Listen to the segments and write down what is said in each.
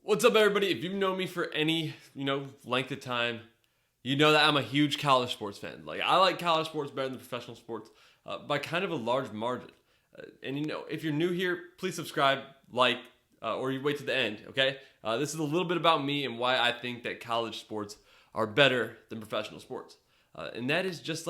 What's up, everybody? If you've known me for any, length of time, you know that I'm a huge college sports fan. Like, I like college sports better than professional sports by kind of a large margin. If you're new here, please subscribe, or you wait to the end, okay? This is a little bit about me and why I think that college sports are better than professional sports. And that is just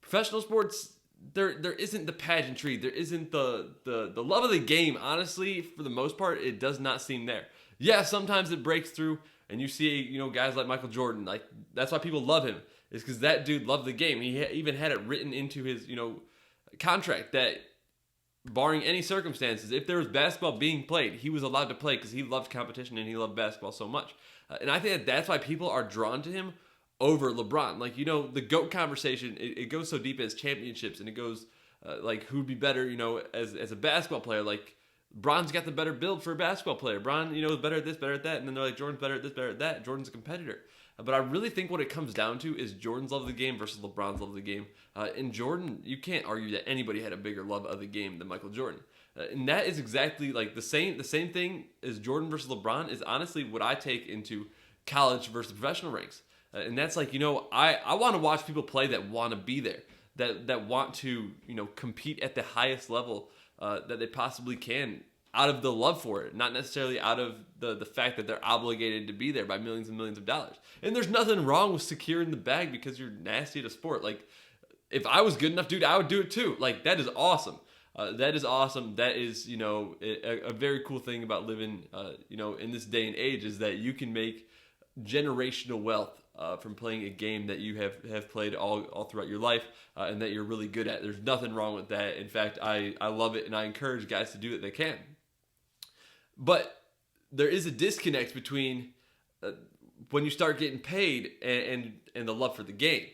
professional sports, there isn't the pageantry, there isn't the love of the game. Honestly, for the most part, it does not seem there. Yeah, sometimes it breaks through and you see, guys like Michael Jordan. Like, that's why people love him, is because that dude loved the game. He even had it written into his, contract that barring any circumstances, if there was basketball being played, he was allowed to play because he loved competition and he loved basketball so much. And I think that's why people are drawn to him over LeBron. Like, the GOAT conversation, it goes so deep as championships, and it goes who'd be better, as a basketball player. Like, Bron's got the better build for a basketball player. Bron, is better at this, better at that. And then they're like, Jordan's better at this, better at that. Jordan's a competitor. But I really think what it comes down to is Jordan's love of the game versus LeBron's love of the game. And Jordan, you can't argue that anybody had a bigger love of the game than Michael Jordan. And that is exactly like the same thing as Jordan versus LeBron is honestly what I take into college versus professional ranks. And that's I want to watch people play that want to be there, that want to, compete at the highest level that they possibly can, out of the love for it, not necessarily out of the fact that they're obligated to be there by millions and millions of dollars. And there's nothing wrong with securing the bag because you're nasty at a sport. Like, if I was good enough, dude, I would do it too. Like, that is awesome. That is awesome. That is, a very cool thing about living, in this day and age, is that you can make generational wealth from playing a game that you have played all throughout your life and that you're really good at. There's nothing wrong with that. In fact, I love it, and I encourage guys to do it if they can. But there is a disconnect between when you start getting paid and the love for the game.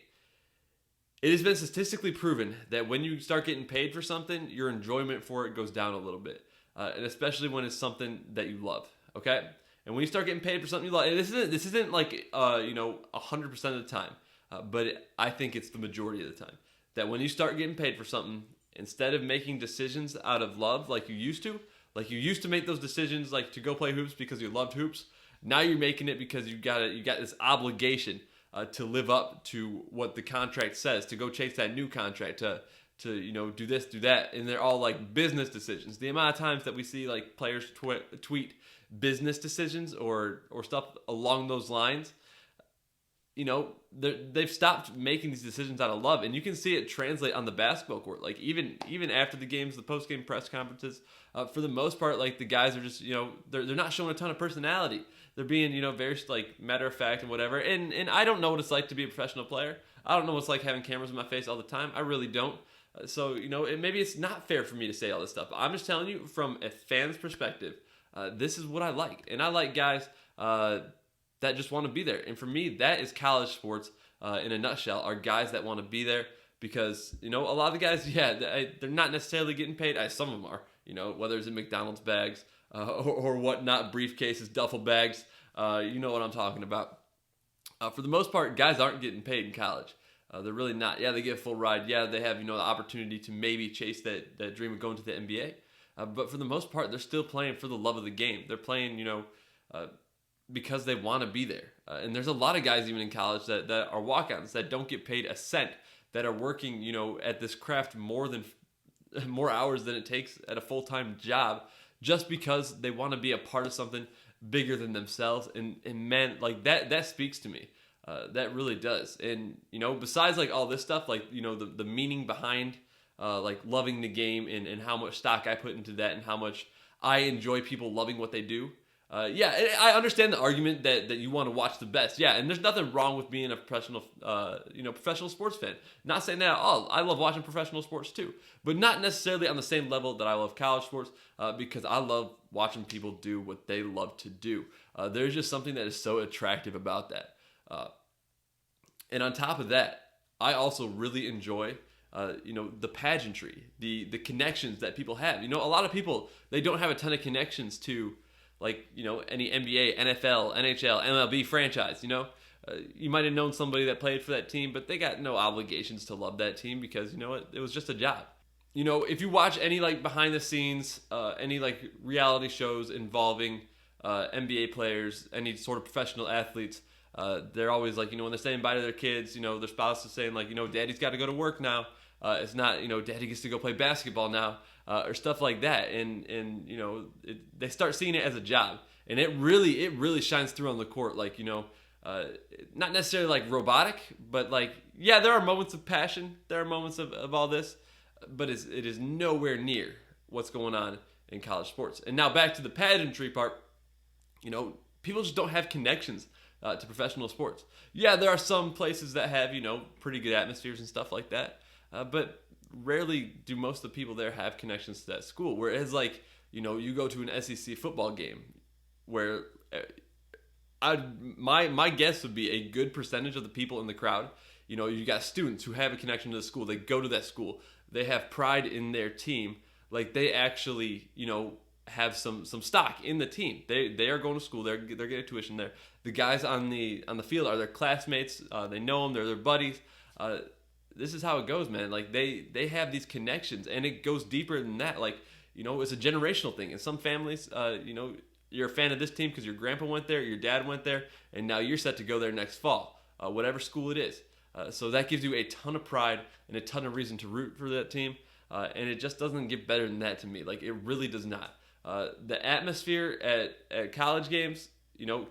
It has been statistically proven that when you start getting paid for something, your enjoyment for it goes down a little bit, and especially when it's something that you love. Okay. And when you start getting paid for something you love, and this isn't 100% of the time, but I think it's the majority of the time, that when you start getting paid for something, instead of making decisions out of love like you used to make those decisions like to go play hoops because you loved hoops, now you're making it because you got this obligation to live up to what the contract says, to go chase that new contract, to do this, do that, and they're all like business decisions. The amount of times that we see like players tweet business decisions or stuff along those lines, they've stopped making these decisions out of love, and you can see it translate on the basketball court. Like, even after the games, the post-game press conferences, for the most part, like, the guys are just, they're not showing a ton of personality. They're being, very matter of fact and whatever. And I don't know what it's like to be a professional player. I don't know what it's like having cameras in my face all the time. I really don't. So, maybe it's not fair for me to say all this stuff. But I'm just telling you from a fan's perspective, this is what I like. And I like guys that just want to be there. And for me, that is college sports in a nutshell, are guys that want to be there because, a lot of the guys, they're not necessarily getting paid. Some of them are, whether it's in McDonald's bags or whatnot, briefcases, duffel bags, you know what I'm talking about. For the most part, guys aren't getting paid in college. They're really not. Yeah, they get a full ride. Yeah, they have, the opportunity to maybe chase that dream of going to the NBA. But for the most part, they're still playing for the love of the game. They're playing, because they want to be there. And there's a lot of guys even in college that are walk-ons that don't get paid a cent, that are working, at this craft more hours than it takes at a full-time job, just because they want to be a part of something bigger than themselves. And man, like that speaks to me. That really does. And, besides like all this stuff, like, the meaning behind like loving the game and how much stock I put into that and how much I enjoy people loving what they do. I understand the argument that you want to watch the best. Yeah, and there's nothing wrong with being a professional sports fan. Not saying that at all. I love watching professional sports too, but not necessarily on the same level that I love college sports, because I love watching people do what they love to do. There's just something that is so attractive about that. And on top of that, I also really enjoy the pageantry, the connections that people have. A lot of people, they don't have a ton of connections to, like, any NBA, NFL, NHL, MLB franchise. You might have known somebody that played for that team, but they got no obligations to love that team because, it was just a job. If you watch any, like, behind the scenes, any, like, reality shows involving NBA players, any sort of professional athletes, they're always like, when they're saying bye to their kids, their spouse is saying like, daddy's got to go to work now. It's not, daddy gets to go play basketball now, or stuff like that. And they start seeing it as a job, and it really shines through on the court. Like, not necessarily like robotic, but like, yeah, there are moments of passion. There are moments of all this, but it is nowhere near what's going on in college sports. And now back to the pageantry part. People just don't have connections to professional sports. Yeah, there are some places that have, pretty good atmospheres and stuff like that. But rarely do most of the people there have connections to that school. Whereas, like, you go to an SEC football game where my guess would be a good percentage of the people in the crowd, you got students who have a connection to the school. They go to that school. They have pride in their team. Like, they actually, have some stock in the team. They are going to school. They're getting tuition there. The guys on the field are their classmates. They know them. They're their buddies. This is how it goes, man. Like, they have these connections, and it goes deeper than that. Like, it's a generational thing. In some families, you're a fan of this team because your grandpa went there, your dad went there, and now you're set to go there next fall, whatever school it is. So that gives you a ton of pride and a ton of reason to root for that team. And it just doesn't get better than that to me. Like, it really does not. The atmosphere at college games,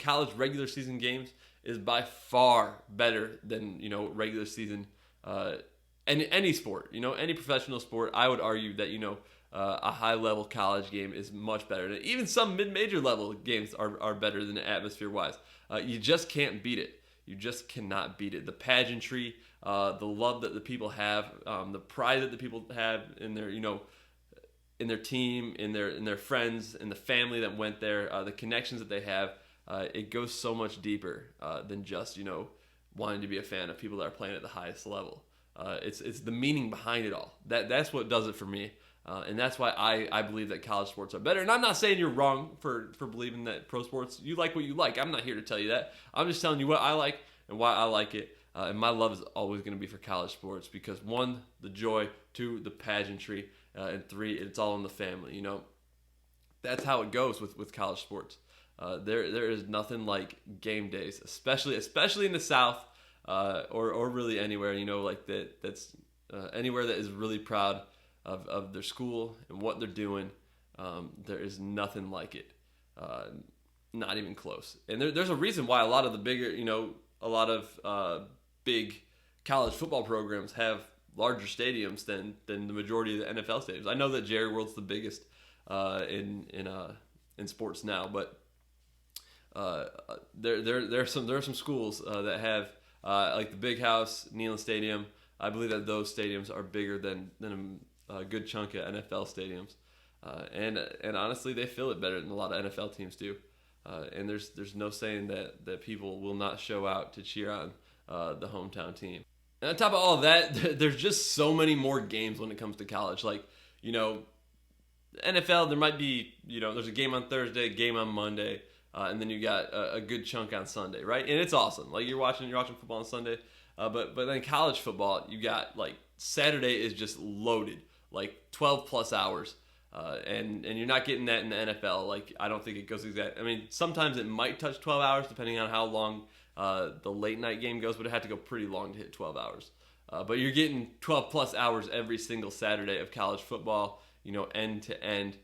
college regular season games, is by far better than, regular season any sport. Any professional sport, I would argue that, a high-level college game is much better. And even some mid-major level games are better than atmosphere-wise. You just can't beat it. You just cannot beat it. The pageantry, the love that the people have, the pride that the people have in their, in their team, in their friends, in the family that went there, the connections that they have, it goes so much deeper than just, wanting to be a fan of people that are playing at the highest level. It's the meaning behind it all. That's what does it for me. And that's why I believe that college sports are better. And I'm not saying you're wrong for believing that pro sports, you like what you like. I'm not here to tell you that. I'm just telling you what I like and why I like it. And my love is always going to be for college sports because 1, the joy, 2, the pageantry, and 3, it's all in the family. That's how it goes with college sports. There is nothing like game days, especially in the South, or really anywhere. Like that's anywhere that is really proud of their school and what they're doing. There is nothing like it. Not even close. And there's a reason why a lot of the bigger, a lot of big college football programs have larger stadiums than the majority of the NFL stadiums. I know that Jerry World's the biggest in sports now, but there are some schools that have like the Big House, Neyland Stadium. I believe that those stadiums are bigger than a good chunk of NFL stadiums, and honestly, they fill it better than a lot of NFL teams do. And there's no saying that people will not show out to cheer on the hometown team. And on top of all of that, there's just so many more games when it comes to college. Like, NFL, there might be, there's a game on Thursday, a game on Monday, and then you got a good chunk on Sunday, right? And it's awesome. Like, you're watching football on Sunday, but then college football, you got like Saturday is just loaded, like 12 plus hours. And you're not getting that in the NFL. Like, I don't think it goes exact. I mean, sometimes it might touch 12 hours depending on how long the late night game goes, but it had to go pretty long to hit 12 hours. But you're getting 12 plus hours every single Saturday of college football, end to end.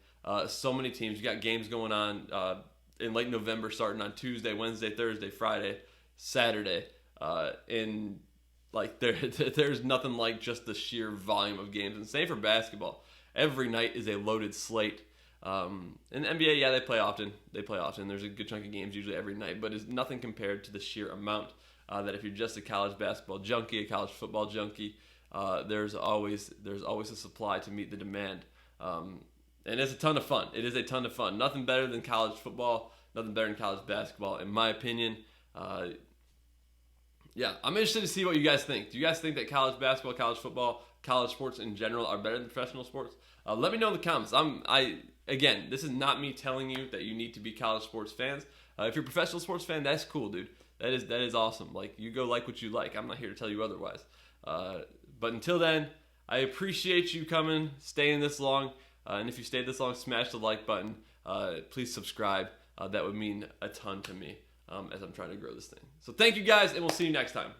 So many teams. You got games going on in late November starting on Tuesday, Wednesday, Thursday, Friday, Saturday. And like there's nothing like just the sheer volume of games. And same for basketball. Every night is a loaded slate. In the NBA, yeah, they play often. There's a good chunk of games usually every night, but it's nothing compared to the sheer amount that if you're just a college basketball junkie, a college football junkie, there's always a supply to meet the demand. And it's a ton of fun. It is a ton of fun. Nothing better than college football. Nothing better than college basketball, in my opinion. Yeah, I'm interested to see what you guys think. Do you guys think that college basketball, college football, college sports in general are better than professional sports? Let me know in the comments. Again, this is not me telling you that you need to be college sports fans. If you're a professional sports fan, that's cool, dude. That is awesome. Like, you go like what you like. I'm not here to tell you otherwise. But until then, I appreciate you coming, staying this long. And if you stayed this long, smash the like button. Please subscribe. that would mean a ton to me as I'm trying to grow this thing. So thank you guys, and we'll see you next time.